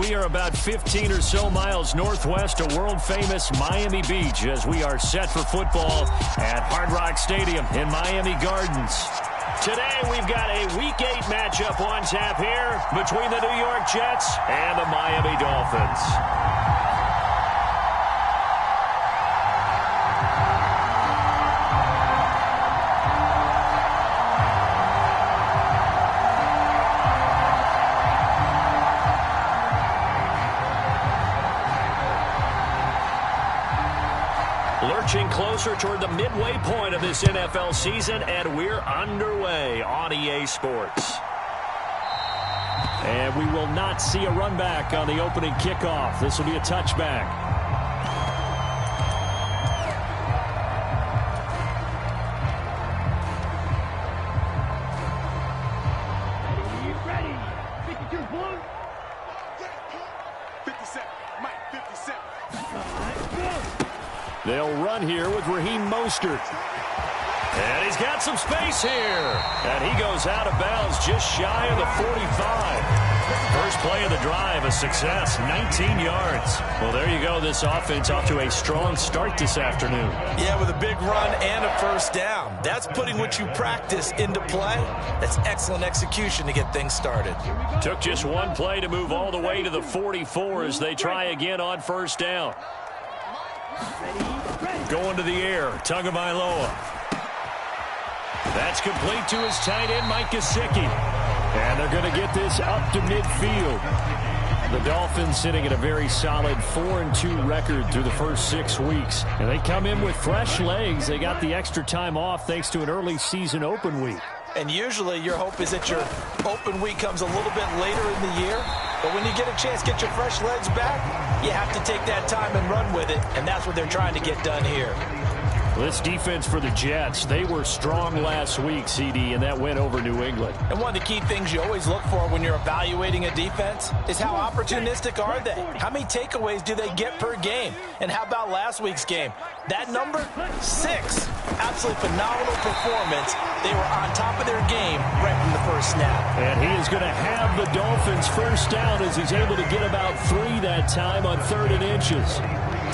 We are about 15 or so miles northwest of world-famous Miami Beach as we are set for football at Hard Rock Stadium in Miami Gardens. Today, we've got a Week 8 matchup on tap here between the New York Jets and the Miami Dolphins. Lurching closer toward the midway point of this NFL season, and we're underway on EA Sports. And we will not see a run back on the opening kickoff. This will be a touchback. Ready. 52 blue. 57. Mike, 57. They'll run here with Raheem Mostert. And he's got some space here. And he goes out of bounds just shy of the 45. First play of the drive, a success, 19 yards. Well, there you go. This offense off to a strong start this afternoon. Yeah, with a big run and a first down. That's putting what you practice into play. That's excellent execution to get things started. Took just one play to move all the way to the 44 as they try again on first down. Going to the air, Tagovailoa. That's complete to his tight end, Mike Gesicki. And they're going to get this up to midfield. The Dolphins sitting at a very solid 4-2 record through the first 6 weeks. And they come in with fresh legs. They got the extra time off thanks to an early season open week. And usually your hope is that your open week comes a little bit later in the year. But when you get a chance to get your fresh legs back, you have to take that time and run with it. And that's what they're trying to get done here. This defense for the Jets, they were strong last week, CD, and that went over New England. And one of the key things you always look for when you're evaluating a defense is how opportunistic are they? How many takeaways do they get per game? And how about last week's game? That number, 6. Absolutely phenomenal performance. They were on top of their game right from the first snap. And he is going to have the Dolphins first down as he's able to get about 3 that time on 3rd and inches.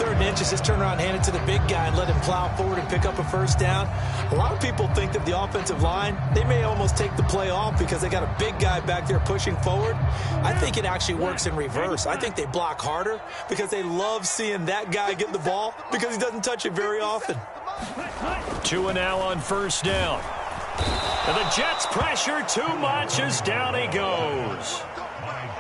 3rd and inches, just turn around, hand it to the big guy, and let him plow forward and pick up a first down. A lot of people think that the offensive line, they may almost take the play off because they got a big guy back there pushing forward. I think it actually works in reverse. I think they block harder because they love seeing that guy get the ball because he doesn't touch it very often. 2 and now on first down. And the Jets pressure too much as down he goes.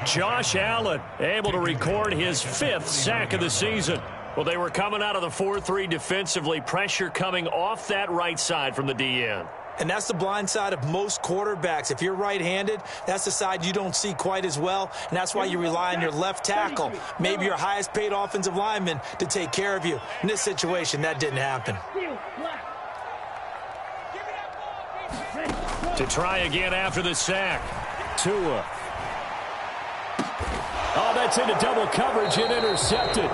Josh Allen able to record his 5th sack of the season. Well, they were coming out of the 4-3 defensively. Pressure coming off that right side from the DN. And that's the blind side of most quarterbacks. If you're right-handed, that's the side you don't see quite as well. And that's why you rely on your left tackle, maybe your highest-paid offensive lineman, to take care of you. In this situation, that didn't happen. To try again after the sack. Tua. Oh, that's into double coverage and intercepted.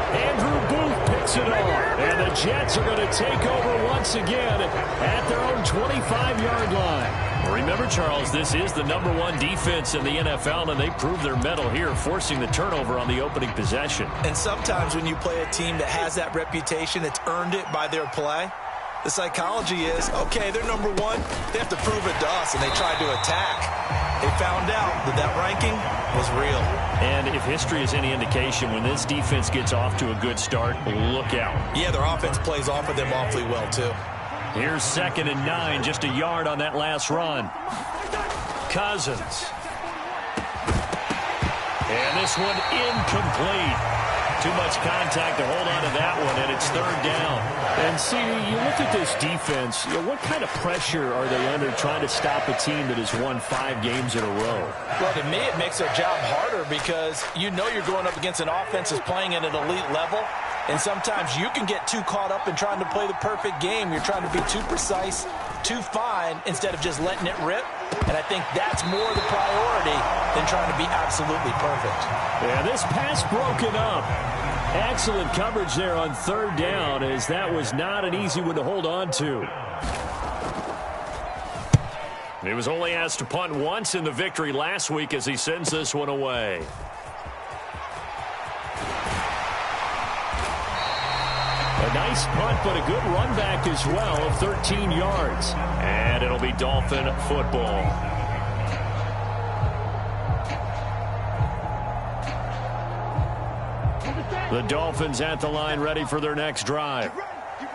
Andrew Booth picks it off. And the Jets are going to take over once again at their own 25-yard line. Remember, Charles, this is the #1 defense in the NFL, and they proved their mettle here, forcing the turnover on the opening possession. And sometimes when you play a team that has that reputation, that's earned it by their play, the psychology is, okay, they're #1. They have to prove it to us, and they tried to attack. They found out that that ranking was real. And if history is any indication, when this defense gets off to a good start, look out. Yeah, their offense plays off of them awfully well, too. Here's 2nd and 9, just a yard on that last run. Cousins. And this one incomplete. Too much contact to hold on to that one, and it's 3rd down. And see, you look at this defense, what kind of pressure are they under trying to stop a team that has won 5 games in a row? Well, to me, it makes their job harder because you know you're going up against an offense that's playing at an elite level. And sometimes you can get too caught up in trying to play the perfect game. You're trying to be too precise, too fine, instead of just letting it rip. And I think that's more the priority than trying to be absolutely perfect. Yeah, this pass broken up. Excellent coverage there on 3rd down, as that was not an easy one to hold on to. He was only asked to punt once in the victory last week as he sends this one away. A nice punt, but a good run back as well of 13 yards. And it'll be Dolphin football. The Dolphins at the line ready for their next drive.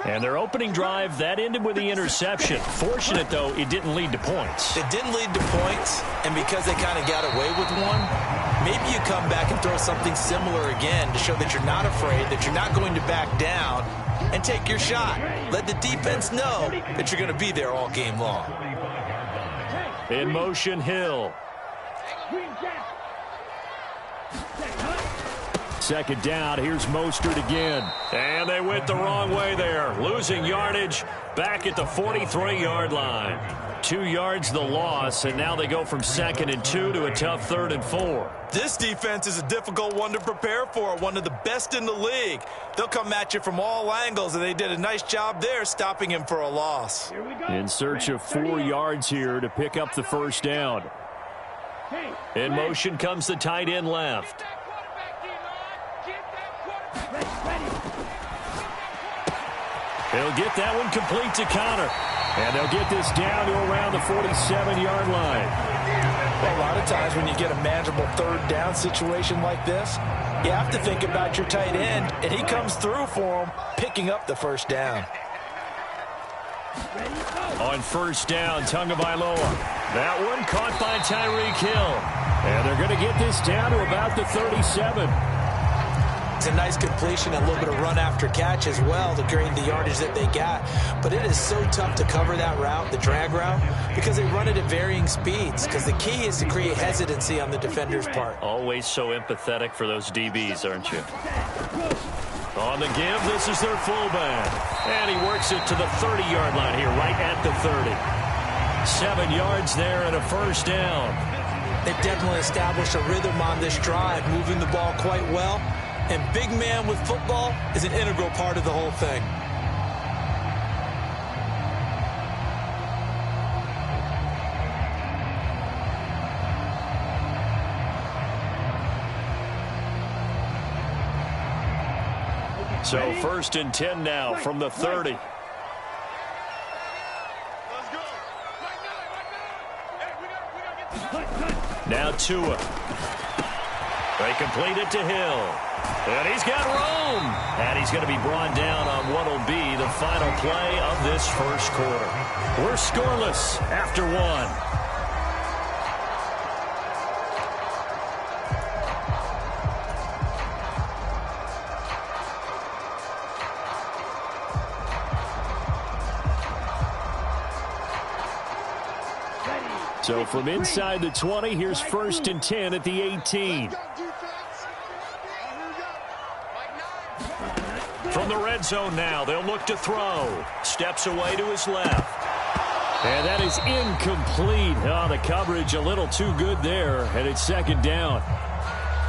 And their opening drive, that ended with the interception. Fortunate, though, it didn't lead to points. It didn't lead to points, and because they kind of got away with one, maybe you come back and throw something similar again to show that you're not afraid, that you're not going to back down, and take your shot. Let the defense know that you're going to be there all game long. In motion, Hill. Second down, here's Mostert again. And they went the wrong way there. Losing yardage back at the 43-yard line. 2 yards the loss, and now they go from 2nd and 2 to a tough 3rd and 4. This defense is a difficult one to prepare for, one of the best in the league. They'll come at you from all angles, and they did a nice job there stopping him for a loss. In search of 4 yards here to pick up the first down. In motion comes the tight end left. They'll get that one complete to Connor. And they'll get this down to around the 47-yard line. Well, a lot of times when you get a manageable 3rd down situation like this, you have to think about your tight end, and he comes through for him, picking up the first down. On first down, Tagovailoa. That one caught by Tyreek Hill. And they're going to get this down to about the 37. It's a nice completion and a little bit of run after catch as well to create the yardage that they got. But it is so tough to cover that route, the drag route, because they run it at varying speeds. Because the key is to create hesitancy on the defender's part. Always so empathetic for those DBs, aren't you? On the give, this is their fullback. And he works it to the 30-yard line here, right at the 30. 7 yards there and a first down. They've definitely established a rhythm on this drive, moving the ball quite well. And big man with football is an integral part of the whole thing. So 1st and 10 now from the 30. Now Tua. They complete it to Hill. And he's got room. And he's going to be brought down on what will be the final play of this first quarter. We're scoreless after 1. So from inside the 20, here's 1st and 10 at the 18. From the red zone now, they'll look to throw. Steps away to his left. And that is incomplete. Oh, the coverage a little too good there, and it's 2nd down.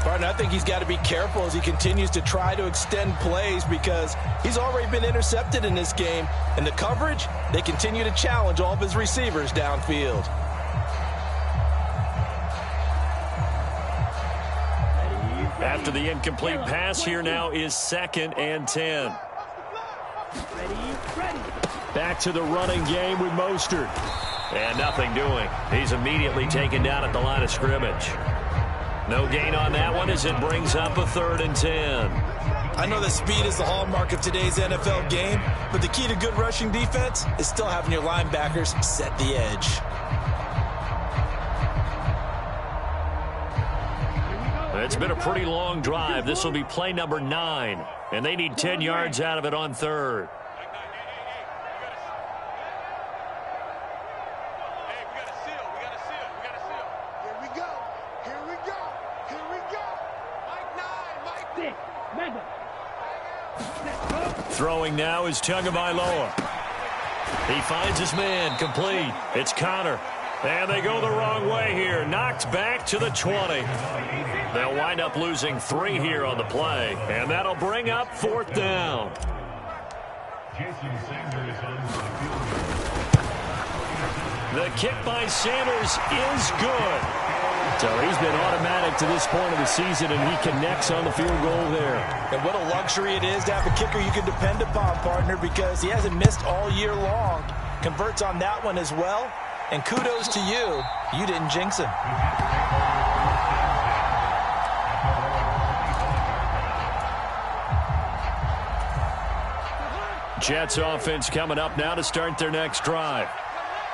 Partner, I think he's got to be careful as he continues to try to extend plays because he's already been intercepted in this game. And the coverage, they continue to challenge all of his receivers downfield. After the incomplete pass, here now is 2nd and 10. Back to the running game with Mostert. And nothing doing. He's immediately taken down at the line of scrimmage. No gain on that one as it brings up a 3rd and 10. I know that speed is the hallmark of today's NFL game, but the key to good rushing defense is still having your linebackers set the edge. It's been a pretty long drive. This will be play number 9, and they need 10 yards out of it on 3rd. Throwing now is Tagovailoa. He finds his man, complete. It's Connor. And they go the wrong way here. Knocked back to the 20. They'll wind up losing 3 here on the play. And that'll bring up 4th down. The kick by Sanders is good. So he's been automatic to this point of the season, and he connects on the field goal there. And what a luxury it is to have a kicker you can depend upon, partner, because he hasn't missed all year long. Converts on that one as well. And kudos to you. You didn't jinx him. Jets offense coming up now to start their next drive.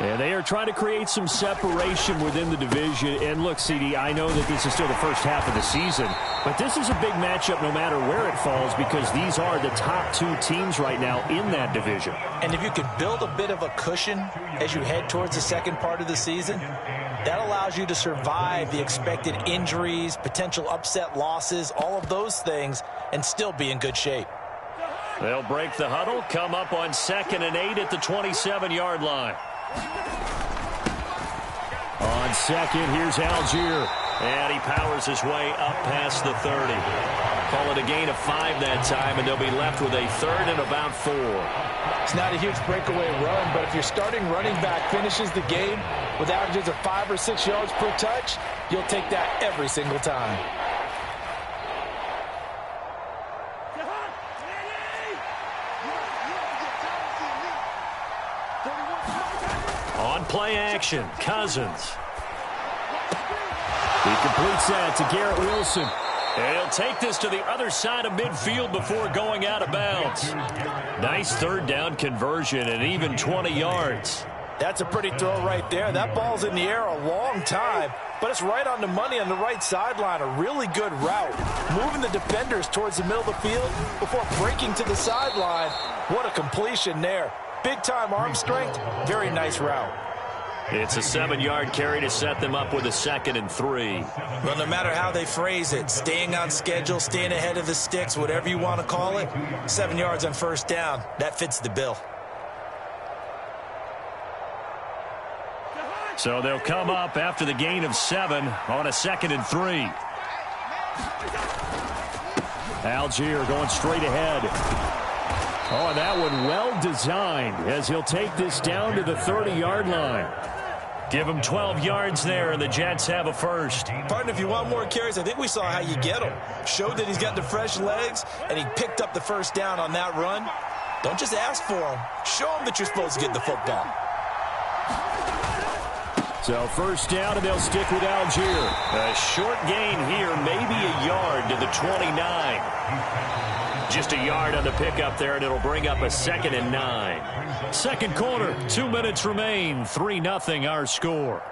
And they are trying to create some separation within the division. And look, CD, I know that this is still the first half of the season, but this is a big matchup no matter where it falls because these are the top two teams right now in that division. And if you could build a bit of a cushion as you head towards the second part of the season, that allows you to survive the expected injuries, potential upset losses, all of those things, and still be in good shape. They'll break the huddle, come up on 2nd and 8 at the 27-yard line. On second, here's Algier. And he powers his way up past the 30. Call it a gain of 5 that time, and they'll be left with a 3rd and about 4. It's not a huge breakaway run, but if your starting running back finishes the game with averages of 5 or 6 yards per touch, you'll take that every single time. On play action, Cousins. He completes that to Garrett Wilson. And he'll take this to the other side of midfield before going out of bounds. Nice 3rd down conversion and even 20 yards. That's a pretty throw right there. That ball's in the air a long time, but it's right on the money on the right sideline. A really good route. Moving the defenders towards the middle of the field before breaking to the sideline. What a completion there. Big-time arm strength. Very nice route. It's a 7-yard carry to set them up with a 2nd and 3. Well, no matter how they phrase it, staying on schedule, staying ahead of the sticks, whatever you want to call it, 7 yards on 1st down, that fits the bill. So they'll come up after the gain of 7 on a 2nd and 3. Algier going straight ahead. Oh, and that one well designed as he'll take this down to the 30-yard line. Give him 12 yards there, and the Jets have a 1st. Partner, if you want more carries, I think we saw how you get him. Showed that he's got the fresh legs, and he picked up the 1st down on that run. Don't just ask for him. Show him that you're supposed to get the football. So 1st down, and they'll stick with Algier. A short gain here, maybe a yard to the 29. Just a yard on the pickup there, and it'll bring up a 2nd and 9. Second quarter, 2 minutes remain. 3-0 our score.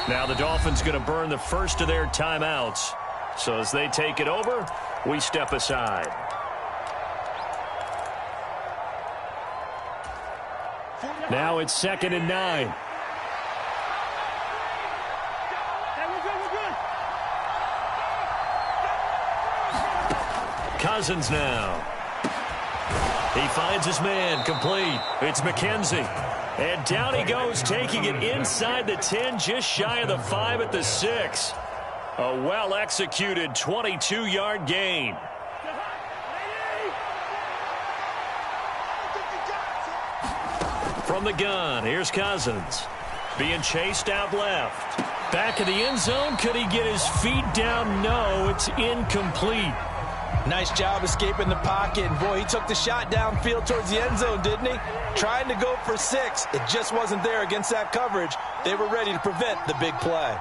Now the Dolphins going to burn the first of their timeouts. So as they take it over, we step aside. Now it's 2nd and 9. Cousins now. He finds his man, complete. It's McKenzie. And down he goes, taking it inside the 10, just shy of the 5 at the 6. A well-executed 22-yard gain. From the gun, here's Cousins. Being chased out left. Back of the end zone, could he get his feet down? No, it's incomplete. Nice job escaping the pocket. And boy, he took the shot downfield towards the end zone, didn't he? Trying to go for 6. It just wasn't there against that coverage. They were ready to prevent the big play.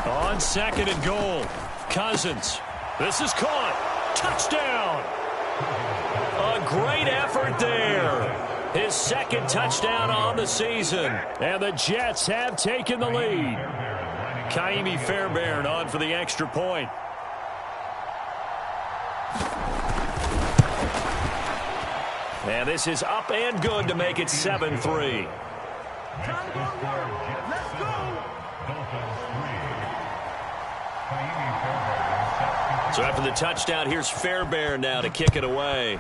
On 2nd and goal, Cousins. This is caught. Touchdown. A great effort there. His 2nd touchdown on the season. And the Jets have taken the lead. Kaimi Fairbairn on for the extra point. And this is up and good to make it 7-3. So after the touchdown, here's Fairbairn now to kick it away.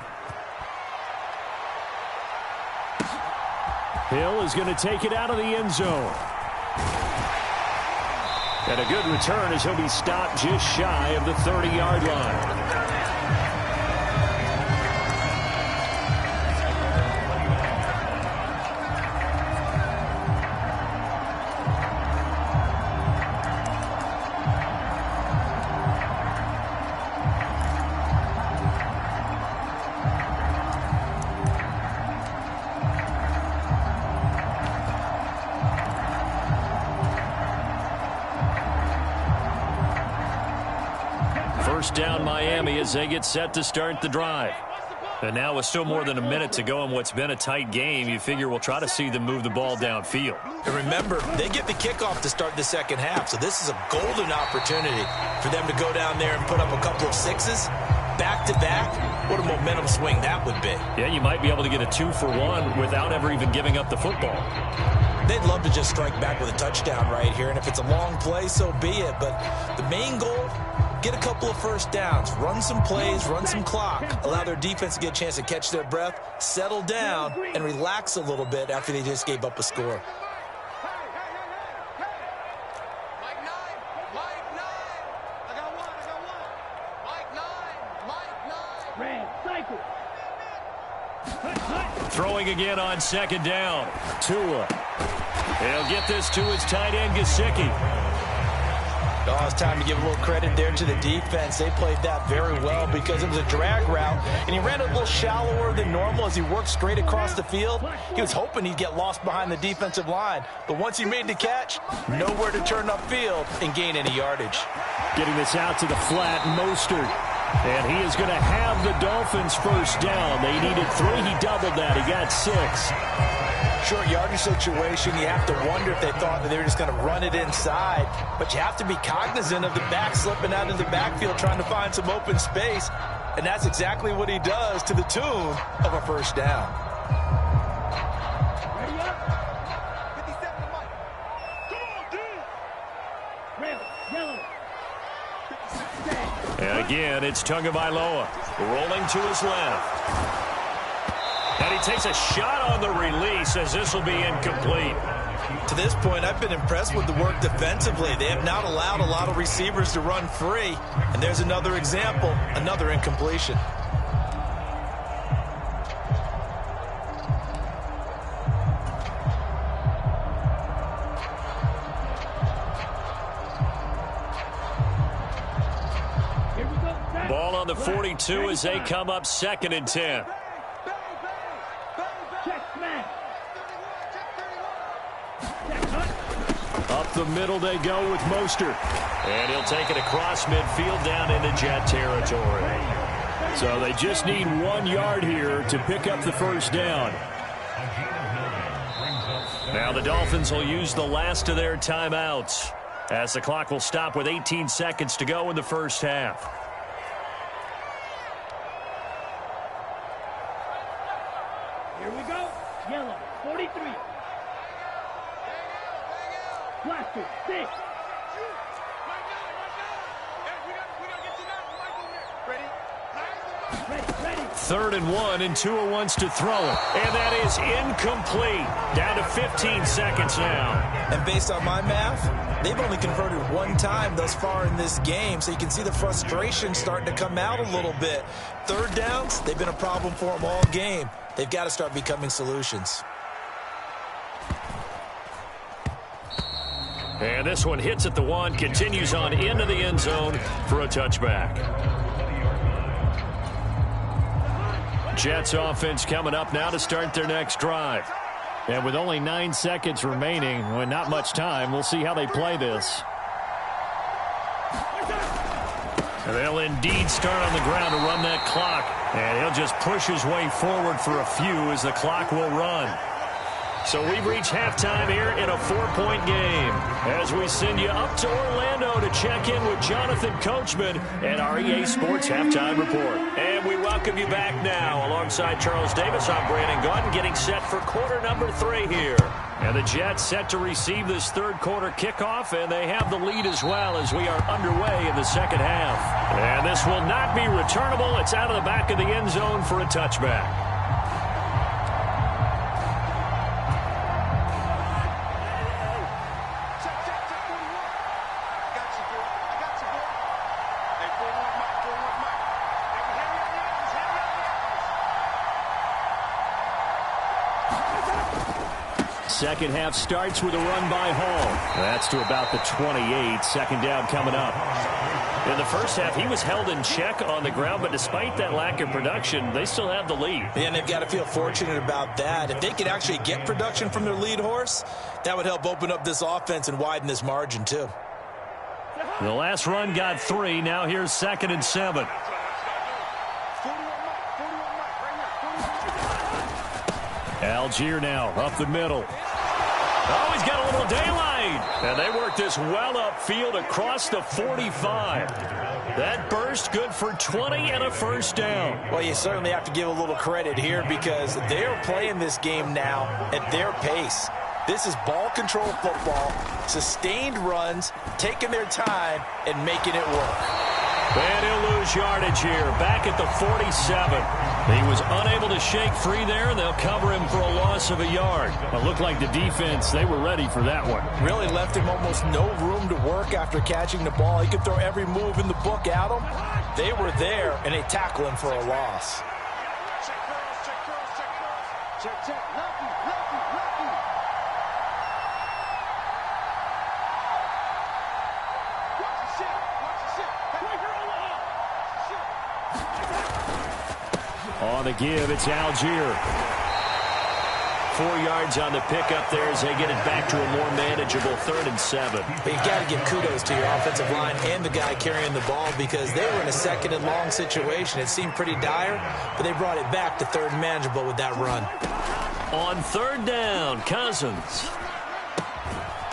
Hill is going to take it out of the end zone. And a good return as he'll be stopped just shy of the 30-yard line. First down Miami as they get set to start the drive. And now with still more than a minute to go in what's been a tight game, you figure we'll try to see them move the ball downfield. And remember, they get the kickoff to start the second half, so this is a golden opportunity for them to go down there and put up a couple of sixes back-to-back. What a momentum swing that would be. Yeah, you might be able to get a 2-for-1 without ever even giving up the football. They'd love to just strike back with a touchdown right here, and if it's a long play, so be it. But the main goal, get a couple of first downs, run some plays, run some clock, allow their defense to get a chance to catch their breath, settle down, and relax a little bit after they just gave up a score. Throwing again on second down. Tua. He'll get this to his tight end, Gesicki. Oh, it's time to give a little credit there to the defense. They played that very well because it was a drag route, and he ran a little shallower than normal as he worked straight across the field. He was hoping he'd get lost behind the defensive line, but once he made the catch, nowhere to turn upfield and gain any yardage. Getting this out to the flat, Mostert. And he is going to have the Dolphins first down. They needed 3. He doubled that. He got 6. Short yardage situation, you have to wonder if they thought that they were just going to run it inside. But you have to be cognizant of the back slipping out of the backfield trying to find some open space. And that's exactly what he does to the tune of a first down. Ready up. 57 to Mike. Come on, dude. Red, yellow. And again, it's Tagovailoa rolling to his left. And he takes a shot on the release as this will be incomplete. To this point, I've been impressed with the work defensively. They have not allowed a lot of receivers to run free. And there's another example, another incompletion. Ball on the 42 as they come up 2nd and 10. Up the middle they go with Mostert. And he'll take it across midfield down into Jet territory. So they just need 1 yard here to pick up the first down. Now the Dolphins will use the last of their timeouts as the clock will stop with 18 seconds to go in the first half. Here we go. Yellow, 43. Blaster, 6. Ready. 3rd and 1, and Tua wants to throw it. And that is incomplete. Down to 15 seconds now. And based on my math, they've only converted 1 time thus far in this game, so you can see the frustration starting to come out a little bit. 3rd downs, they've been a problem for them all game. They've got to start becoming solutions. And this one hits at the 1, continues on into the end zone for a touchback. Jets offense coming up now to start their next drive. And with only 9 seconds remaining, with not much time, we'll see how they play this. And they'll indeed start on the ground to run that clock. And he'll just push his way forward for a few as the clock will run. So we've reached halftime here in a 4-point game as we send you up to Orlando to check in with Jonathan Coachman and our EA Sports Halftime Report. And we welcome you back now. Alongside Charles Davis, I'm Brandon Gordon, getting set for quarter number 3 here. And the Jets set to receive this 3rd quarter kickoff, and they have the lead as well as we are underway in the second half. And this will not be returnable. It's out of the back of the end zone for a touchback. second half starts with a run by Hall. That's to about the 28. Second down coming up. In the first half, he was held in check on the ground, but despite that lack of production, they still have the lead. And they've got to feel fortunate about that. If they could actually get production from their lead horse, that would help open up this offense and widen this margin too. The last run got 3. Now here's 2nd and 7. Algier now up the middle. Oh, he's got a little daylight. And they work this well upfield across the 45. That burst good for 20 and a first down. Well, you certainly have to give a little credit here because they're playing this game now at their pace. This is ball control football, sustained runs, taking their time and making it work. And he'll lose yardage here, back at the 47. He was unable to shake free there, and they'll cover him for a loss of a yard. It looked like the defense, they were ready for that one. Really left him almost no room to work after catching the ball. He could throw every move in the book at him. They were there, and they tackle him for a loss. Check curls, check curls, check curls. Check, check. Lefty, lefty, lefty. Watch the shit. Watch the shit. Hey, you're on the hop. On the give, it's Algier. 4 yards on the pickup there as they get it back to a more manageable 3rd and 7. But you've got to give kudos to your offensive line and the guy carrying the ball because they were in a 2nd and long situation. It seemed pretty dire, but they brought it back to 3rd and manageable with that run. On 3rd down, Cousins.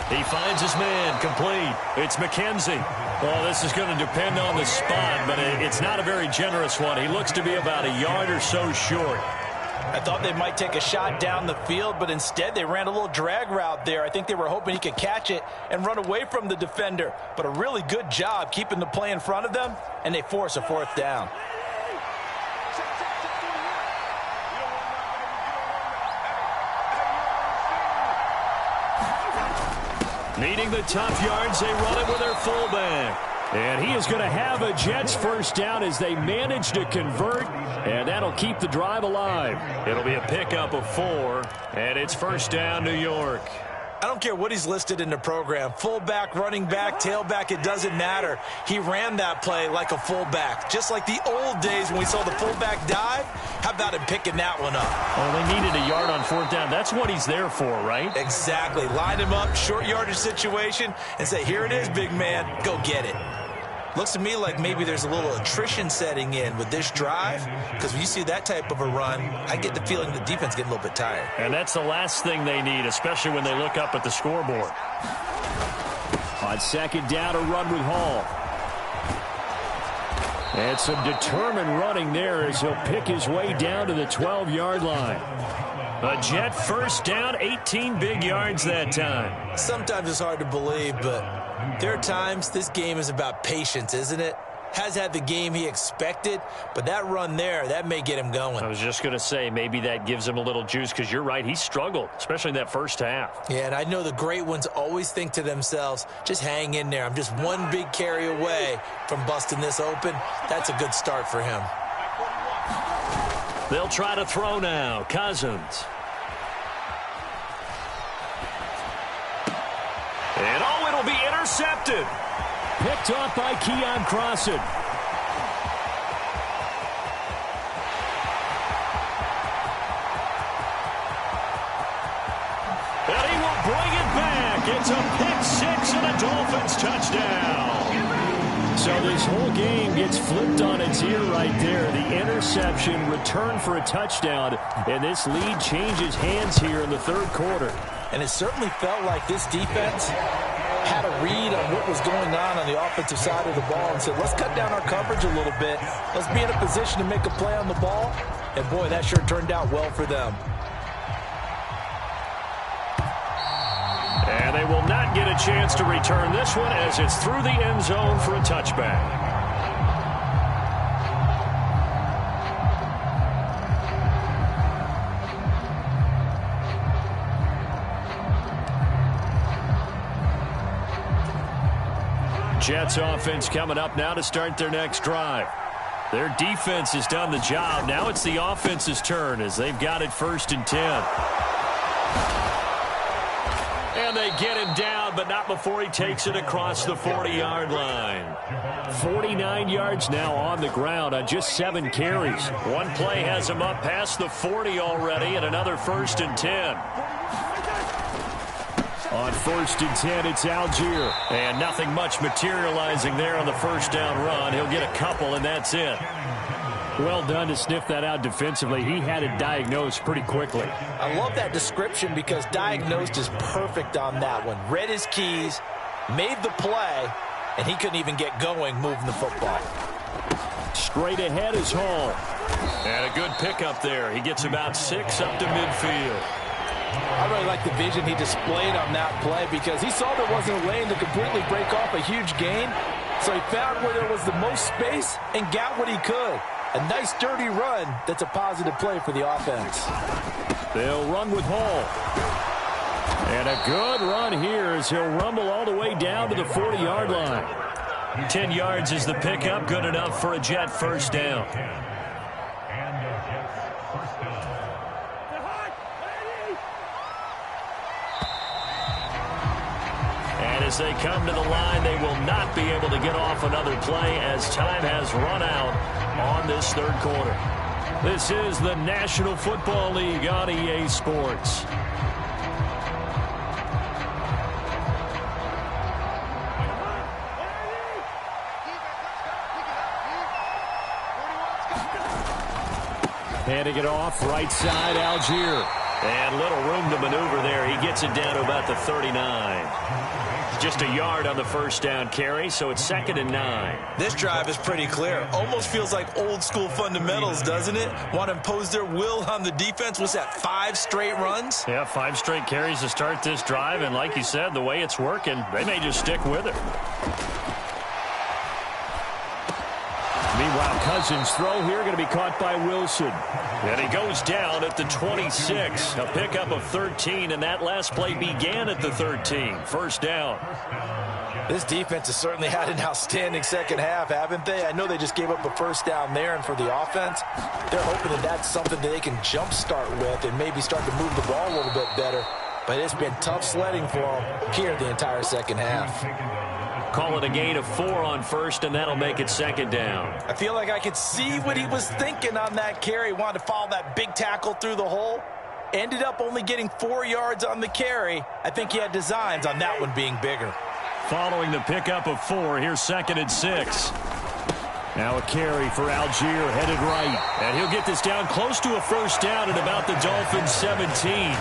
He finds his man, complete. It's McKenzie. Well, this is going to depend on the spot, but it's not a very generous one. He looks to be about a yard or so short. I thought they might take a shot down the field, but instead they ran a little drag route there. I think they were hoping he could catch it and run away from the defender. But a really good job keeping the play in front of them, and they force a 4th down. Needing the tough yards, they run it with their fullback. And he is going to have a Jets first down as they manage to convert, and that'll keep the drive alive. It'll be a pickup of 4, and it's first down, New York. I don't care what he's listed in the program. Fullback, running back, tailback, it doesn't matter. He ran that play like a fullback, just like the old days when we saw the fullback dive. How about him picking that one up? Oh, they needed a yard on 4th down. That's what he's there for, right? Exactly. Line him up, short yardage situation, and say, here it is, big man. Go get it. Looks to me like maybe there's a little attrition setting in with this drive, because when you see that type of a run, I get the feeling the defense getting a little bit tired. And that's the last thing they need, especially when they look up at the scoreboard. On 2nd down, a run with Hall. And some determined running there as he'll pick his way down to the 12-yard line. A Jet first down, 18 big yards that time. Sometimes it's hard to believe, but there are times this game is about patience, isn't it? Has had the game he expected, but that run there, that may get him going. I was just going to say, maybe that gives him a little juice, because you're right, he struggled, especially in that first half. Yeah, and I know the great ones always think to themselves, just hang in there. I'm just one big carry away from busting this open. That's a good start for him. They'll try to throw now. Cousins. And oh, it'll be intercepted. Picked off by Keon Crossan. And he will bring it back. It's a pick 6 and a Dolphins touchdown. So this whole game gets flipped on its ear right there. The interception, return for a touchdown, and this lead changes hands here in the 3rd quarter. And it certainly felt like this defense had a read on what was going on the offensive side of the ball and said, let's cut down our coverage a little bit. Let's be in a position to make a play on the ball. And, boy, that sure turned out well for them. And they will not get a chance to return this one as it's through the end zone for a touchback. Jets offense coming up now to start their next drive. Their defense has done the job. Now it's the offense's turn as they've got it 1st and 10. And they get him down, but not before he takes it across the 40-yard line. 49 yards now on the ground on just 7 carries. One play has him up past the 40 already, and another 1st and 10. On 1st and 10, it's Algier. And nothing much materializing there on the first down run. He'll get a couple, and that's it. Well done to sniff that out defensively. He had it diagnosed pretty quickly. I love that description because diagnosed is perfect on that one. Read his keys, made the play, and he couldn't even get going moving the football. Straight ahead is Hall. And a good pickup there. He gets about 6 up to midfield. I really like the vision he displayed on that play because he saw there wasn't a lane to completely break off a huge gain. So he found where there was the most space and got what he could. A nice, dirty run that's a positive play for the offense. They'll run with Hall. And a good run here as he'll rumble all the way down to the 40-yard line. 10 yards is the pickup, good enough for a Jet first down. And as they come to the line, they will not be able to get off another play as time has run out on this 3rd quarter. This is the National Football League on EA Sports. Handing it off, right side, Algier. And little room to maneuver there. He gets it down to about the 39. Just a yard on the first down carry, so it's 2nd and 9. This drive is pretty clear. Almost feels like old school fundamentals, doesn't it? Want to impose their will on the defense. Was that 5 straight runs? Yeah, 5 straight carries to start this drive, and like you said, the way it's working, they may just stick with it. Meanwhile, Cousins' throw here going to be caught by Wilson. And he goes down at the 26. A pickup of 13, and that last play began at the 13. First down. This defense has certainly had an outstanding second half, haven't they? I know they just gave up a first down there, and for the offense, they're hoping that that's something that they can jumpstart with and maybe start to move the ball a little bit better. But it's been tough sledding for them here the entire second half. Call it a gain of 4 on first, and that'll make it 2nd down. I feel like I could see what he was thinking on that carry. Wanted to follow that big tackle through the hole. Ended up only getting 4 yards on the carry. I think he had designs on that one being bigger. Following the pickup of 4, here's 2nd and 6. Now a carry for Algier, headed right. And he'll get this down close to a first down at about the Dolphins' 17.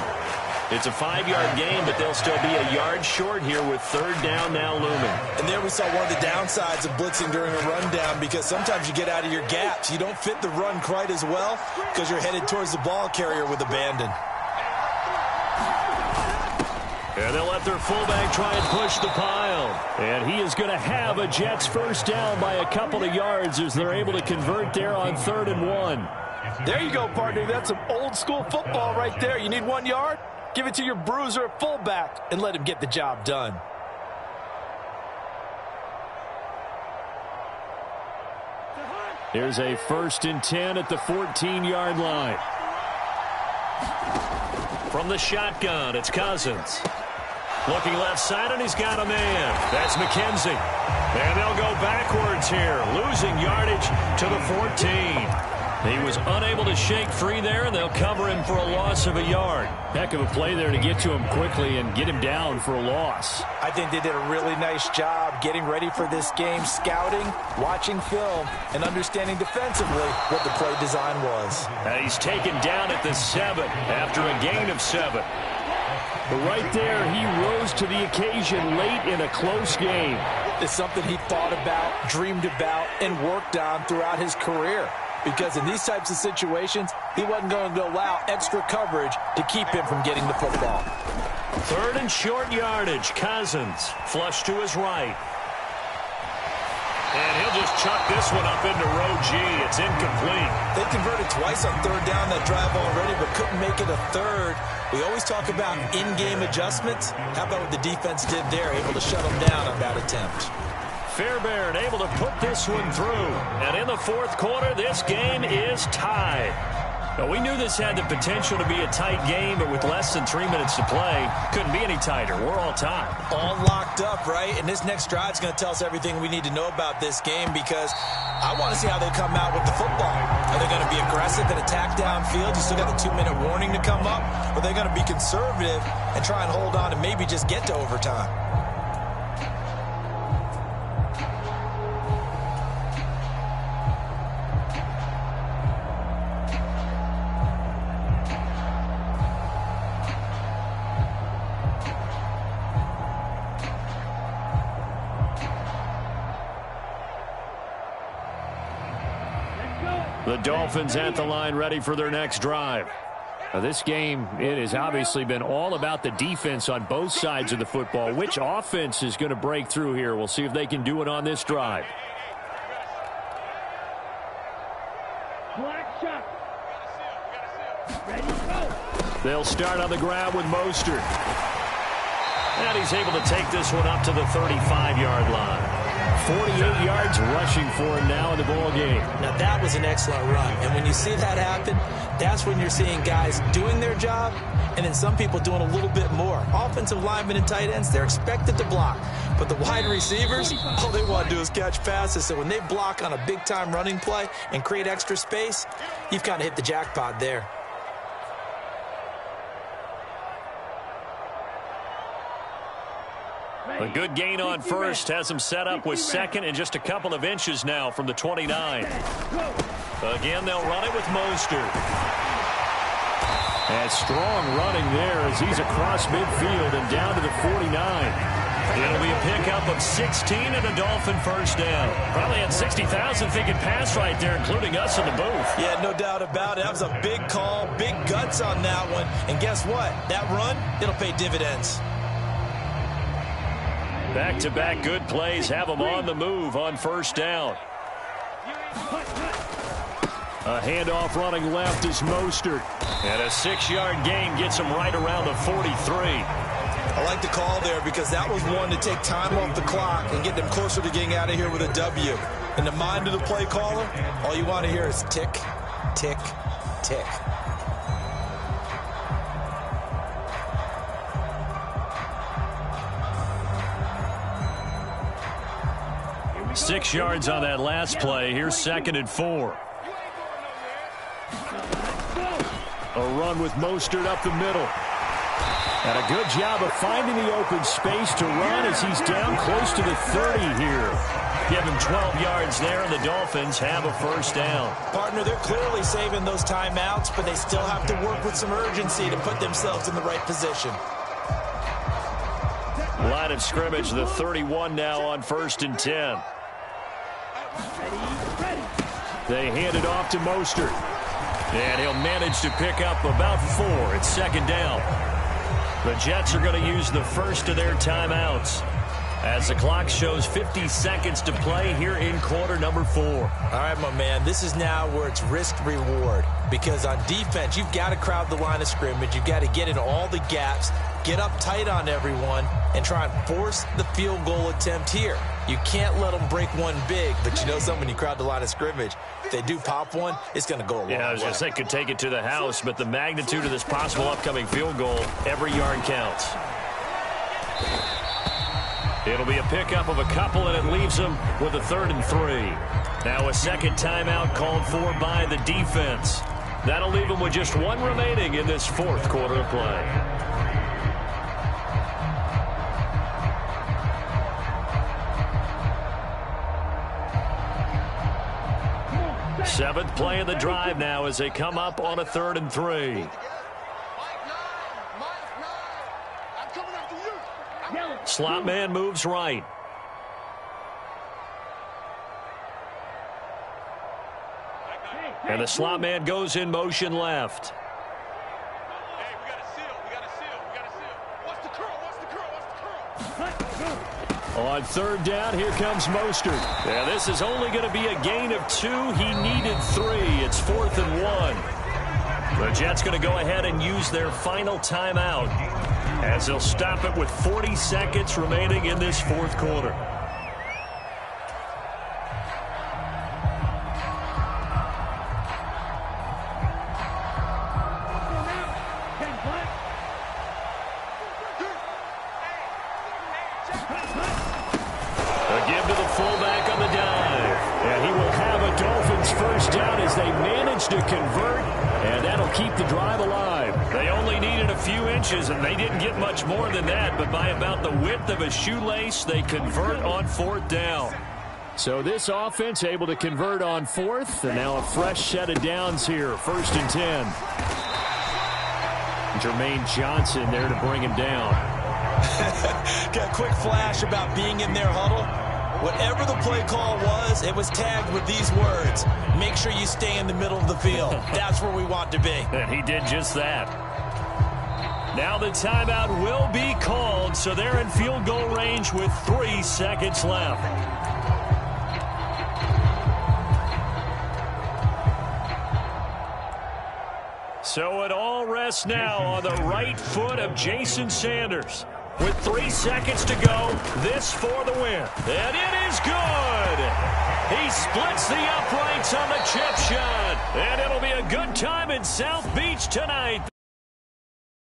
It's a 5-yard gain, but they'll still be a yard short here with 3rd down now looming. And there we saw one of the downsides of blitzing during a rundown because sometimes you get out of your gaps. You don't fit the run quite as well because you're headed towards the ball carrier with abandon. And they'll let their fullback try and push the pile. And he is going to have a Jets first down by a couple of yards as they're able to convert there on 3rd and 1. There you go, partner. That's some old school football right there. You need 1 yard? Give it to your bruiser at fullback and let him get the job done. Here's a 1st and 10 at the 14-yard line. From the shotgun, it's Cousins. Looking left side, and he's got a man. That's McKenzie. And they'll go backwards here, losing yardage to the 14. He was unable to shake free there, and they'll cover him for a loss of a yard. Heck of a play there to get to him quickly and get him down for a loss. I think they did a really nice job getting ready for this game, scouting, watching film, and understanding defensively what the play design was. And he's taken down at the 7 after a gain of 7. But right there, he rose to the occasion late in a close game. It's something he thought about, dreamed about, and worked on throughout his career. Because in these types of situations, he wasn't going to allow extra coverage to keep him from getting the football. 3rd and short yardage. Cousins flush to his right. And he'll just chuck this one up into row G. It's incomplete. They converted twice on 3rd down that drive already, but couldn't make it a 3rd. We always talk about in-game adjustments. How about what the defense did there, able to shut them down on that attempt? Fairbairn able to put this one through. And in the 4th quarter, this game is tied. Well, we knew this had the potential to be a tight game, but with less than 3 minutes to play, couldn't be any tighter. We're all tied. All locked up, right? And this next drive is going to tell us everything we need to know about this game, because I want to see how they come out with the football. Are they going to be aggressive and attack downfield? You still got the 2-minute warning to come up? Or are they going to be conservative and try and hold on and maybe just get to overtime? The Dolphins at the line, ready for their next drive. Now, this game, it has obviously been all about the defense on both sides of the football. Which offense is going to break through here? We'll see if they can do it on this drive. Black shot. Ready, go. They'll start on the ground with Mostert. And he's able to take this one up to the 35-yard line. 48 yards rushing for him now in the ball game. Now, that was an excellent run. And when you see that happen, that's when you're seeing guys doing their job and then some people doing a little bit more. Offensive linemen and tight ends, they're expected to block. But the wide receivers, all they want to do is catch passes. So when they block on a big-time running play and create extra space, you've kind of hit the jackpot there. A good gain on first has him set up with second and just a couple of inches now from the 29. Again, they'll run it with Mostert. And strong running there as he's across midfield and down to the 49. It'll be a pickup of 16 and a Dolphin first down. Probably had 60,000 thinking pass right there, including us in the booth. Yeah, no doubt about it. That was a big call, big guts on that one. And guess what? That run, it'll pay dividends. Back-to-back good plays have them on the move on first down. A handoff running left is Mostert. And a 6-yard gain gets him right around the 43. I like the call there because that was one to take time off the clock and get them closer to getting out of here with a W. In the mind of the play caller, all you want to hear is tick, tick, tick. 6 yards on that last play. Here's 2nd and 4. A run with Mostert up the middle. And a good job of finding the open space to run as he's down close to the 30 here. Give him 12 yards there, and the Dolphins have a first down. Partner, they're clearly saving those timeouts, but they still have to work with some urgency to put themselves in the right position. Line of scrimmage, the 31 now on 1st and 10. They hand it off to Mostert. And he'll manage to pick up about 4. It's 2nd down. The Jets are going to use the first of their timeouts as the clock shows 50 seconds to play here in quarter number 4. All right, my man, this is now where it's risk-reward. Because on defense, you've got to crowd the line of scrimmage. You've got to get in all the gaps, get up tight on everyone, and try and force the field goal attempt here. You can't let them break one big, but you know something, when you crowd the line of scrimmage, if they do pop one, it's going to go a long way. Yeah, I was going to say could take it to the house, but the magnitude of this possible upcoming field goal, every yard counts. It'll be a pickup of a couple, and it leaves them with a 3rd and 3. Now a second timeout called for by the defense. That'll leave them with just 1 remaining in this 4th quarter of play. 7th play of the drive now as they come up on a 3rd and 3. Slot man moves right. And the slot man goes in motion left. Hey, we got a seal. We got a seal. We got a seal. What's the curl? What's the curl? What's the curl? On 3rd down, here comes Mostert. Yeah, this is only going to be a gain of 2. He needed 3. It's 4th and 1. The Jets going to go ahead and use their final timeout as they'll stop it with 40 seconds remaining in this 4th quarter. they managed to convert, and that'll keep the drive alive. They only needed a few inches, and they didn't get much more than that, but by about the width of a shoelace, they convert on 4th down. So this offense able to convert on 4th, and now a fresh set of downs here, 1st and 10. Jermaine Johnson there to bring him down. Got a quick flash about being in their huddle. Whatever the play call was, it was tagged with these words: make sure you stay in the middle of the field. That's where we want to be. And he did just that. Now the timeout will be called, so they're in field goal range with 3 seconds left. So it all rests now on the right foot of Jason Sanders. With 3 seconds to go, this for the win. And it is good. He splits the uprights on the chip shot. And it'll be a good time in South Beach tonight.